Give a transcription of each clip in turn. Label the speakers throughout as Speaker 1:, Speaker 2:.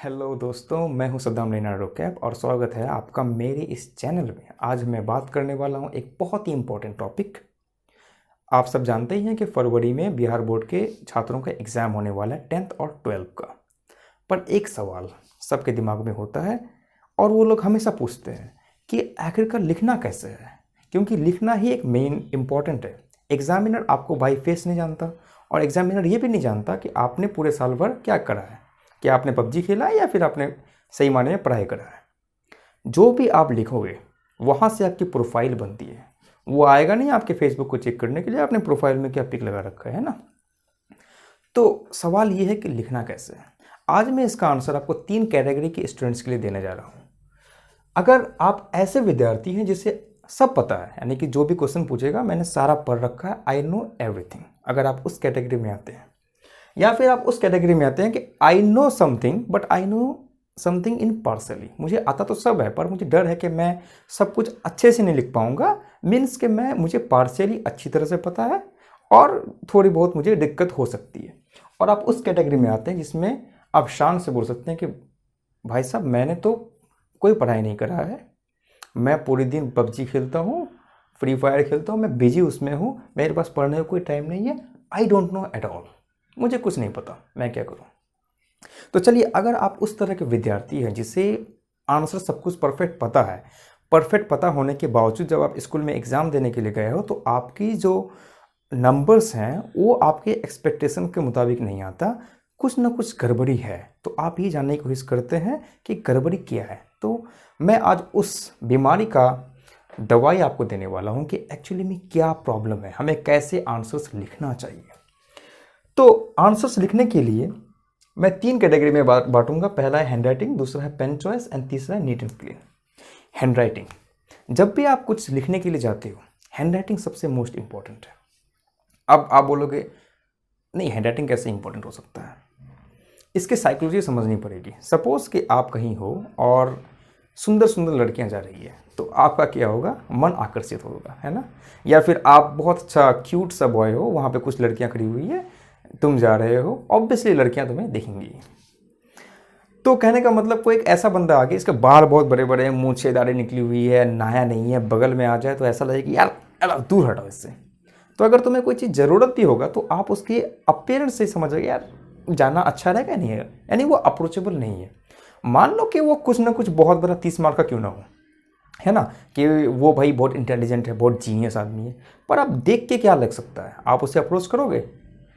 Speaker 1: Hello दोस्तों, मैं हूं सद्दाम लेना रोकैप और स्वागत है आपका मेरे इस चैनल में। आज मैं बात करने वाला हूं एक बहुत ही इम्पोर्टेंट टॉपिक। आप सब जानते ही हैं कि फरवरी में बिहार बोर्ड के छात्रों का एग्ज़ाम होने वाला है 10th और 12th का। पर एक सवाल सबके दिमाग में होता है और वो लोग हमेशा पूछते हैं कि आखिरकार लिखना कैसे है, क्योंकि लिखना ही एक मेन इम्पॉर्टेंट है। एग्जामिनर आपको बाई फेस नहीं जानता और एग्जामिनर ये भी नहीं जानता कि आपने पूरे साल भर क्या करा है, कि आपने पबजी खेला है या फिर आपने सही माने में पढ़ाई करा है। जो भी आप लिखोगे वहाँ से आपकी प्रोफाइल बनती है। वो आएगा नहीं आपके फेसबुक को चेक करने के लिए आपने प्रोफाइल में क्या पिक लगा रखा है ना। तो सवाल ये है कि लिखना कैसे है। आज मैं इसका आंसर आपको 3 कैटेगरी के स्टूडेंट्स के लिए देने जा रहा हूँ। अगर आप ऐसे विद्यार्थी हैं जिसे सब पता है, यानी कि जो भी क्वेश्चन पूछेगा मैंने सारा पढ़ रखा है, आई नो एवरीथिंग, अगर आप उस कैटेगरी में आते हैं, या फिर आप उस कैटेगरी में आते हैं कि I know something but I know something in पार्सली, मुझे आता तो सब है पर मुझे डर है कि मैं सब कुछ अच्छे से नहीं लिख पाऊंगा, मीन्स कि मुझे पार्सली अच्छी तरह से पता है और थोड़ी बहुत मुझे दिक्कत हो सकती है। और आप उस कैटेगरी में आते हैं जिसमें आप शान से बोल सकते हैं कि भाई साहब मैंने तो कोई पढ़ाई नहीं करा है, मैं पूरे दिन पबजी खेलता हूँ, फ्री फायर खेलता हूँ, मैं बिजी उसमें हूँ, मेरे पास पढ़ने का कोई टाइम नहीं है, I don't know at all, मुझे कुछ नहीं पता, मैं क्या करूं। तो चलिए, अगर आप उस तरह के विद्यार्थी हैं जिसे आंसर सब कुछ परफेक्ट पता है, परफेक्ट पता होने के बावजूद जब आप स्कूल में एग्ज़ाम देने के लिए गए हो तो आपकी जो नंबर्स हैं वो आपके एक्सपेक्टेशन के मुताबिक नहीं आता, कुछ ना कुछ गड़बड़ी है, तो आप ये जानने की कोशिश करते हैं कि गड़बड़ी क्या है। तो मैं आज उस बीमारी का दवाई आपको देने वाला हूँ कि एक्चुअली में क्या प्रॉब्लम है, हमें कैसे आंसर्स लिखना चाहिए। तो आंसर्स लिखने के लिए मैं 3 कैटेगरी में बांटूंगा। पहला है हैंड राइटिंग, दूसरा है पेन चॉइस एंड तीसरा है neat and clean. Hand writing, जब भी आप कुछ लिखने के लिए जाते हो हैंड राइटिंग सबसे मोस्ट इंपॉर्टेंट है। अब आप बोलोगे नहीं, हैंड राइटिंग कैसे इंपॉर्टेंट हो सकता है, इसके साइकोलॉजी समझनी पड़ेगी। सपोज कि आप कहीं हो और सुंदर सुंदर लड़कियां जा रही है तो आपका क्या होगा, मन आकर्षित होगा, है ना। या फिर आप बहुत अच्छा क्यूट सा बॉय हो, वहाँ पे कुछ लड़कियां खड़ी हुई है, तुम जा रहे हो, ऑब्वियसली लड़कियां तुम्हें देखेंगी। तो कहने का मतलब कोई एक ऐसा बंदा आ गया, इसके बाल बहुत बड़े बड़े हैं, मूंछें दाढ़ी निकली हुई है, नहाया नहीं है, बगल में आ जाए तो ऐसा लगे कि यार दूर हटाओ इससे। तो अगर तुम्हें कोई चीज़ ज़रूरत भी होगा तो आप उसके अपीयरेंस से समझोगे यार जाना अच्छा रहेगा नहीं है, यानी वो अप्रोचेबल नहीं है। मान लो कि वो कुछ ना कुछ बहुत बड़ा 30 मार्क का क्यों ना हो, है ना, कि वो भाई बहुत इंटेलिजेंट है, बहुत जीनियस आदमी है, पर आप देख के क्या लग सकता है, आप उसे अप्रोच करोगे?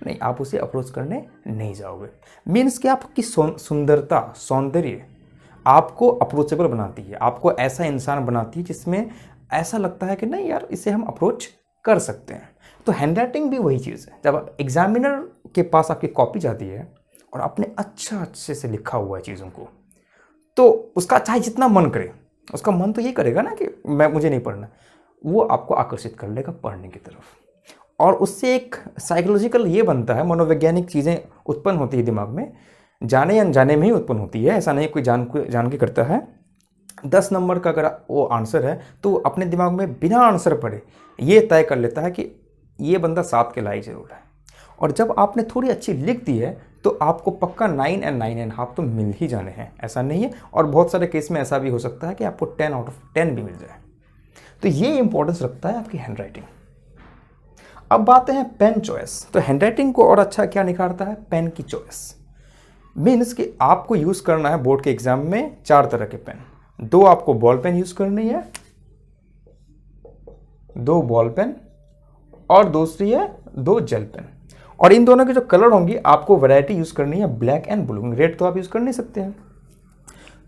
Speaker 1: नहीं, आप उसे अप्रोच करने नहीं जाओगे। मीन्स कि आपकी सुंदरता, सौंदर्य आपको अप्रोचेबल बनाती है, आपको ऐसा इंसान बनाती है जिसमें ऐसा लगता है कि नहीं यार इसे हम अप्रोच कर सकते हैं। तो हैंड राइटिंग भी वही चीज़ है। जब एग्जामिनर के पास आपकी कॉपी जाती है और आपने अच्छे से लिखा हुआ है चीज़ों को, तो उसका चाहे जितना मन करे, उसका मन तो ये करेगा ना कि मुझे नहीं पढ़ना, वो आपको आकर्षित कर लेगा पढ़ने की तरफ। और उससे एक साइकोलॉजिकल ये बनता है, मनोवैज्ञानिक चीज़ें उत्पन्न होती है दिमाग में, जाने या अनजाने में ही उत्पन्न होती है, ऐसा नहीं कोई जान के करता है। 10 नंबर का अगर वो आंसर है तो अपने दिमाग में बिना आंसर पढ़े ये तय कर लेता है कि ये बंदा 7 के लायक जरूर है। और जब आपने थोड़ी अच्छी लिख दी है तो आपको पक्का 9 और 9.5 तो मिल ही जाने हैं, ऐसा नहीं है। और बहुत सारे केस में ऐसा भी हो सकता है कि आपको 10 आउट ऑफ 10 भी मिल जाए। तो ये इंपॉर्टेंस रखता है आपकी हैंड राइटिंग। अब बात है पेन चॉइस। तो हैंड राइटिंग को और अच्छा क्या निखारता है, पेन की चॉइस। मीन्स कि आपको यूज़ करना है बोर्ड के एग्जाम में 4 तरह के पेन। 2 आपको बॉल पेन यूज़ करनी है, 2 बॉल पेन, और दूसरी है 2 जेल पेन। और इन दोनों के जो कलर होंगी आपको वैरायटी यूज़ करनी है, ब्लैक एंड ब्लू। रेड तो आप यूज़ कर नहीं सकते हैं।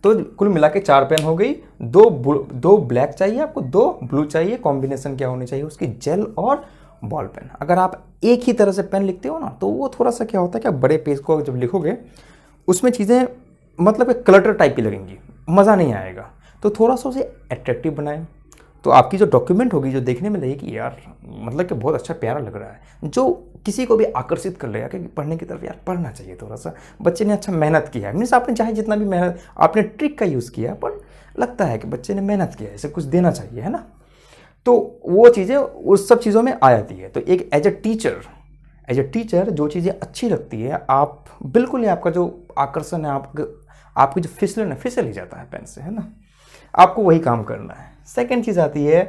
Speaker 1: तो कुल मिला के 4 पेन हो गई, 2 ब्लैक चाहिए आपको, 2 ब्लू चाहिए। कॉम्बिनेशन क्या होनी चाहिए उसकी, जेल और बॉल पेन। अगर आप एक ही तरह से पेन लिखते हो ना तो वो थोड़ा सा क्या होता है कि आप बड़े पेज को जब लिखोगे उसमें चीज़ें मतलब एक क्लटर टाइप की लगेंगी, मज़ा नहीं आएगा। तो थोड़ा सा उसे अट्रैक्टिव बनाएं, तो आपकी जो डॉक्यूमेंट होगी जो देखने में लगेगी यार मतलब कि बहुत अच्छा प्यारा लग रहा है, जो किसी को भी आकर्षित कर लेगा कि पढ़ने की तरफ यार पढ़ना चाहिए थोड़ा सा, बच्चे ने अच्छा मेहनत किया है। मीन्स आपने चाहे जितना भी मेहनत, आपने ट्रिक का यूज़ किया पर लगता है कि बच्चे ने मेहनत किया है, इसे कुछ देना चाहिए, है ना। तो वो चीज़ें उस सब चीज़ों में आ जाती है। तो एक एज एज ए टीचर जो चीज़ें अच्छी लगती है आप बिल्कुल ही आपका जो आकर्षण है, आपकी जो फिसलन है, फिसल ही जाता है पेन से, है ना। आपको वही काम करना है। सेकेंड चीज़ आती है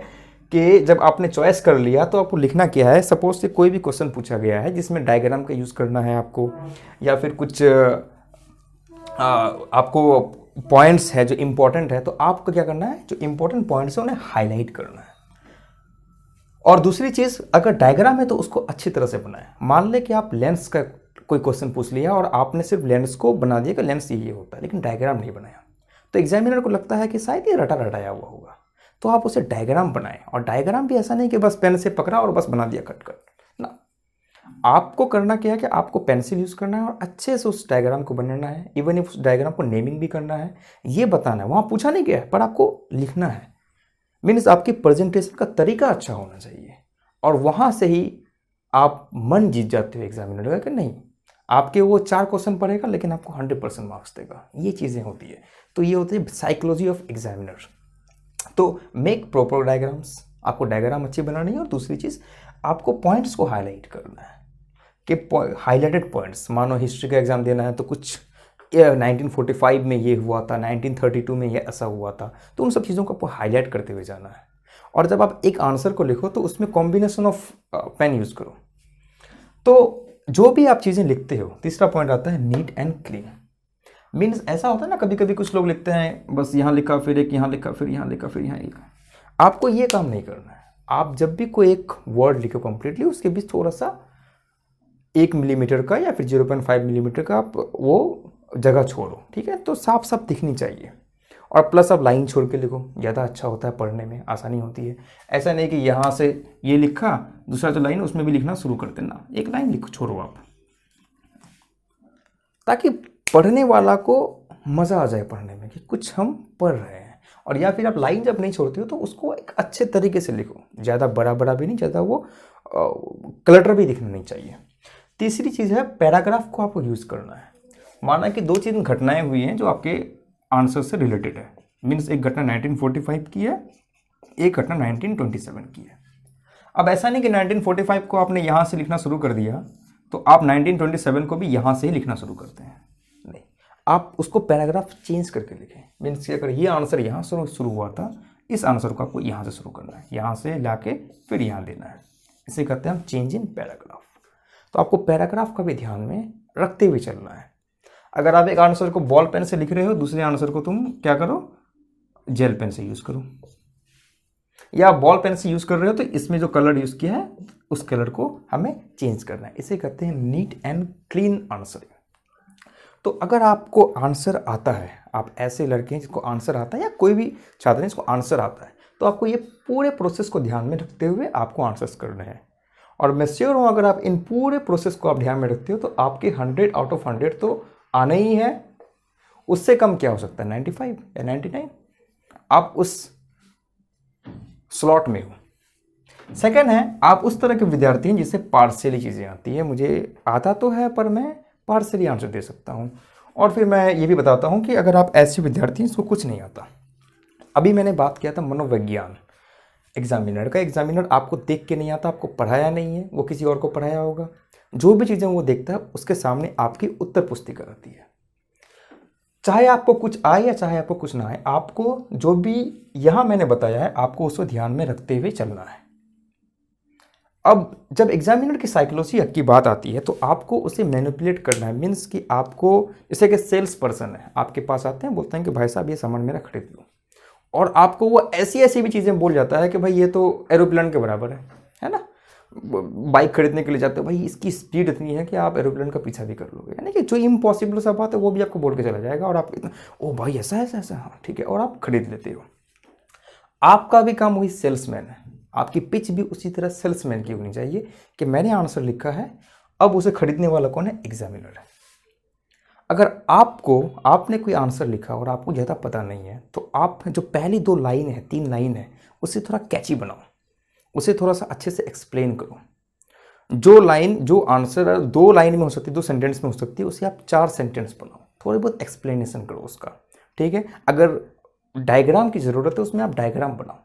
Speaker 1: कि जब आपने चॉइस कर लिया तो आपको लिखना क्या है। सपोज से कोई भी क्वेश्चन पूछा गया है जिसमें डायग्राम का यूज़ करना है आपको, या फिर कुछ आपको पॉइंट्स है जो इम्पोर्टेंट है, तो आपको क्या करना है, जो इम्पोर्टेंट पॉइंट्स है उन्हें हाईलाइट करना है। और दूसरी चीज़, अगर डायग्राम है तो उसको अच्छी तरह से बनाएं। मान लें कि आप लेंस का कोई क्वेश्चन पूछ लिया और आपने सिर्फ लेंस को बना दिया कि लेंस ये होता है, लेकिन डायग्राम नहीं बनाया, तो एग्जामिनर को लगता है कि शायद ये रटा रटाया हुआ होगा। तो आप उसे डायग्राम बनाएं। और डायग्राम भी ऐसा नहीं कि बस पेन से पकड़ा और बस बना दिया कट कट ना। आपको करना क्या है कि आपको पेंसिल यूज़ करना है और अच्छे से उस डायग्राम को बनाना है। इवन इफ उस डायग्राम को नेमिंग भी करना है, ये बताना है। वहाँ पूछा नहीं गया है पर आपको लिखना है। मीन्स आपकी प्रेजेंटेशन का तरीका अच्छा होना चाहिए। और वहाँ से ही आप मन जीत जाते हो एग्जामिनर का कि नहीं, आपके वो 4 क्वेश्चन पढ़ेगा लेकिन आपको 100% मार्क्स देगा। ये चीज़ें होती है। तो ये होती है साइकोलॉजी ऑफ एग्जामिनर। तो मेक प्रॉपर डायग्राम्स, आपको डायग्राम अच्छी बनानी है। और दूसरी चीज़, आपको पॉइंट्स को हाईलाइट करना है कि हाईलाइटेड पॉइंट्स, मानो हिस्ट्री का एग्जाम देना है तो कुछ 1945 में ये हुआ था, 1932 में ये ऐसा हुआ था, तो उन सब चीज़ों को आपको हाईलाइट करते हुए जाना है। और जब आप एक आंसर को लिखो तो उसमें कॉम्बिनेशन ऑफ पेन यूज़ करो। तो जो भी आप चीज़ें लिखते हो, तीसरा पॉइंट आता है नीट एंड क्लीन। मीन्स ऐसा होता है ना, कभी कभी कुछ लोग लिखते हैं बस यहाँ लिखा, फिर एक यहाँ लिखा, फिर यहाँ लिखा, फिर यहाँ लिखा। आपको ये काम नहीं करना है। आप जब भी कोई एक वर्ड लिखो कंप्लीटली, उसके बीच थोड़ा सा 1 मिलीमीटर का या फिर 0.5 मिलीमीटर का आप वो जगह छोड़ो, ठीक है। तो साफ साफ दिखनी चाहिए। और प्लस आप लाइन छोड़ के लिखो, ज़्यादा अच्छा होता है, पढ़ने में आसानी होती है। ऐसा नहीं कि यहाँ से ये लिखा, दूसरा जो लाइन उसमें भी लिखना शुरू कर देना। एक लाइन लिखो, छोड़ो आप, ताकि पढ़ने वाला को मज़ा आ जाए पढ़ने में कि कुछ हम पढ़ रहे हैं। और या फिर आप लाइन जब नहीं छोड़ते हो तो उसको एक अच्छे तरीके से लिखो, ज़्यादा बड़ा बड़ा भी नहीं, ज़्यादा वो क्लटर भी दिखना नहीं चाहिए। तीसरी चीज़ है पैराग्राफ को आपको यूज़ करना है। माना कि 2 चीज़ घटनाएं हुई हैं जो आपके आंसर से रिलेटेड है। मीन्स एक घटना 1945 की है, एक घटना 1927 की है। अब ऐसा नहीं कि 1945 को आपने यहाँ से लिखना शुरू कर दिया तो आप 1927 को भी यहाँ से ही लिखना शुरू करते हैं, नहीं। आप उसको पैराग्राफ चेंज करके लिखें। मीन्स अगर ये आंसर यहाँ से शुरू हुआ था, इस आंसर को आपको यहाँ से शुरू करना है, यहाँ से लाके फिर यहाँ देना है। इसे कहते हैं हम चेंज इन पैराग्राफ। तो आपको पैराग्राफ का भी ध्यान में रखते हुए चलना है। अगर आप एक आंसर को बॉल पेन से लिख रहे हो, दूसरे आंसर को तुम क्या करो, जेल पेन से यूज़ करो। या बॉल पेन से यूज़ कर रहे हो तो इसमें जो कलर यूज़ किया है उस कलर को हमें चेंज करना है। इसे कहते हैं नीट एंड क्लीन आंसरिंग। तो अगर आपको आंसर आता है, आप ऐसे लड़के हैं जिसको आंसर आता है, या कोई भी छात्र है जिसको आंसर आता है, तो आपको ये पूरे प्रोसेस को ध्यान में रखते हुए आपको आंसर्स करने हैं। और मैं श्योर हूँ अगर आप इन पूरे प्रोसेस को आप ध्यान में रखते हो तो आपके 100 आउट ऑफ 100 तो आना ही है। उससे कम क्या हो सकता है, 95 या 99, आप उस स्लॉट में हो। सेकंड है, आप उस तरह के विद्यार्थी हैं जिससे पार्शियली चीज़ें आती है। मुझे आता तो है पर मैं पार्शियली आंसर दे सकता हूँ। और फिर मैं ये भी बताता हूँ कि अगर आप ऐसे विद्यार्थी हैं जिसको कुछ नहीं आता। अभी मैंने बात किया था मनोविज्ञान एग्जामिनर का। एग्जामिनर आपको देख के नहीं आता, आपको पढ़ाया नहीं है, वो किसी और को पढ़ाया होगा। जो भी चीज़ें वो देखता है उसके सामने आपकी उत्तर पुस्तिका रहती है। चाहे आपको कुछ आए या चाहे आपको कुछ ना आए, आपको जो भी यहाँ मैंने बताया है आपको उसको ध्यान में रखते हुए चलना है। अब जब एग्जामिनर की साइकोलॉजी की बात आती है तो आपको उसे मैनिपुलेट करना है। मीन्स कि आपको, जैसे कि सेल्स पर्सन है, आपके पास आते हैं, बोलते हैं कि भाई साहब ये सामान मेरा खरीद लो, और आपको वो ऐसी ऐसी भी चीज़ें बोल जाता है कि भाई ये तो एरोप्लेन के बराबर है ना। बाइक खरीदने के लिए जाते हो, भाई इसकी स्पीड इतनी है कि आप एरोप्लेन का पीछा भी कर लोगे, यानी कि जो इम्पॉसिबल सा बात है वो भी आपको बोल के चला जाएगा। और आप इतना, ओ भाई ऐसा ऐसा ऐसा, हाँ ठीक है, और आप खरीद लेते हो। आपका भी काम वही सेल्समैन है। आपकी पिच भी उसी तरह सेल्समैन की होनी चाहिए कि मैंने आंसर लिखा है, अब उसे खरीदने वाला कौन है, एग्जामिनर है। अगर आपने कोई आंसर लिखा और आपको ज़्यादा पता नहीं है तो आप जो पहली 2 लाइन है, 3 लाइन है, उसे थोड़ा कैची बनाओ, उसे थोड़ा सा अच्छे से एक्सप्लेन करो। जो आंसर 2 लाइन में हो सकती है, 2 सेंटेंस में हो सकती है, उसे आप 4 सेंटेंस बनाओ, थोड़ी बहुत एक्सप्लेनेशन करो उसका, ठीक है। अगर डायग्राम की ज़रूरत है उसमें आप डायग्राम बनाओ।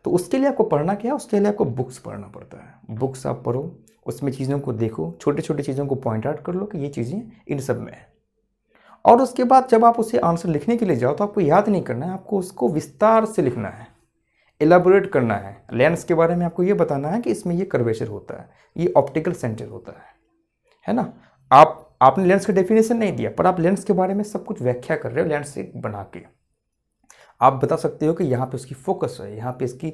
Speaker 1: तो उसके लिए आपको पढ़ना क्या है, उसके लिए आपको बुक्स पढ़ना पड़ता है। बुक्स आप पढ़ो, उसमें चीज़ों को देखो, छोटे छोटे चीज़ों को पॉइंट आउट कर लो कि ये चीज़ें इन सब में है। और उसके बाद जब आप उसे आंसर लिखने के लिए जाओ तो आपको याद नहीं करना है, आपको उसको विस्तार से लिखना है, एलाबोरेट करना है। लेंस के बारे में आपको ये बताना है कि इसमें ये कर्वेचर होता है, ये ऑप्टिकल सेंटर होता है ना। आपने लेंस का डेफिनेशन नहीं दिया, पर आप लेंस के बारे में सब कुछ व्याख्या कर रहे हो लेंस से बना के। आप बता सकते हो कि यहाँ पे उसकी फोकस है, यहाँ पे इसकी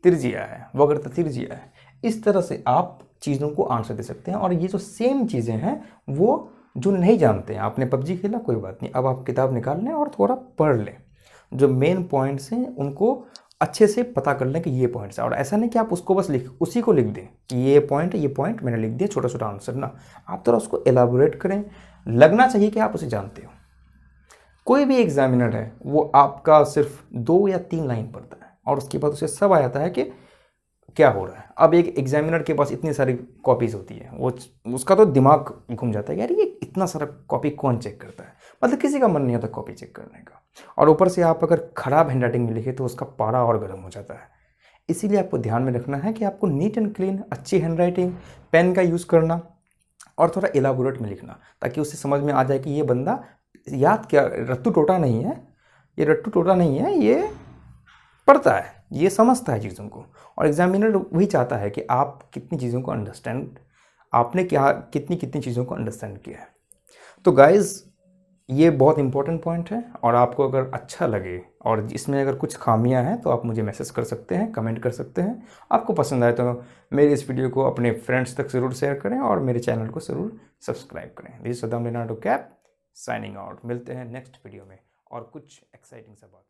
Speaker 1: त्रिज्या है, वक्रता त्रिज्या है। इस तरह से आप चीज़ों को आंसर दे सकते हैं। और ये जो सेम चीज़ें हैं वो जो नहीं जानते हैं, आपने पबजी खेला कोई बात नहीं, अब आप किताब निकाल लें और थोड़ा पढ़ लें, जो मेन पॉइंट्स हैं उनको अच्छे से पता कर लें कि ये पॉइंट्स है। और ऐसा नहीं कि आप उसको बस उसी को लिख दें कि ये पॉइंट मैंने लिख दिया, छोटा छोटा आंसर ना, आप थोड़ा उसको एलाबोरेट करें, लगना चाहिए कि आप उसे जानते हो। कोई भी एग्जामिनर है वो आपका सिर्फ 2 या 3 लाइन पढ़ता है और उसके बाद उसे सब आ जाता है कि क्या हो रहा है। अब एक एग्जामिनर के पास इतनी सारी कॉपीज होती है, वो उसका तो दिमाग घूम जाता है कि यार ये इतना सारा कॉपी कौन चेक करता है, मतलब किसी का मन नहीं होता कॉपी चेक करने का। और ऊपर से आप अगर खराब हैंडराइटिंग में लिखे तो उसका पारा और गर्म हो जाता है। इसीलिए आपको ध्यान में रखना है कि आपको नीट एंड क्लीन, अच्छी हैंडराइटिंग, पेन का यूज़ करना और थोड़ा एलाबोरेट में लिखना, ताकि उसे समझ में आ जाए कि ये बंदा याद क्या, रट्टू टोटा नहीं है, ये रट्टू टोटा नहीं है, ये पढ़ता है, ये समझता है चीज़ों को। और एग्जामिनर वही चाहता है कि आप कितनी चीज़ों को अंडरस्टैंड, आपने क्या कितनी कितनी चीज़ों को अंडरस्टैंड किया है। तो गाइज़ ये बहुत इंपॉर्टेंट पॉइंट है। और आपको अगर अच्छा लगे और इसमें अगर कुछ खामियां हैं तो आप मुझे मैसेज कर सकते हैं, कमेंट कर सकते हैं। आपको पसंद आए तो मेरे इस वीडियो को अपने फ्रेंड्स तक ज़रूर शेयर करें और मेरे चैनल को ज़रूर सब्सक्राइब करें। This is Saddam Leonardo cap signing out. मिलते हैं नेक्स्ट वीडियो में और कुछ एक्साइटिंग सा बात।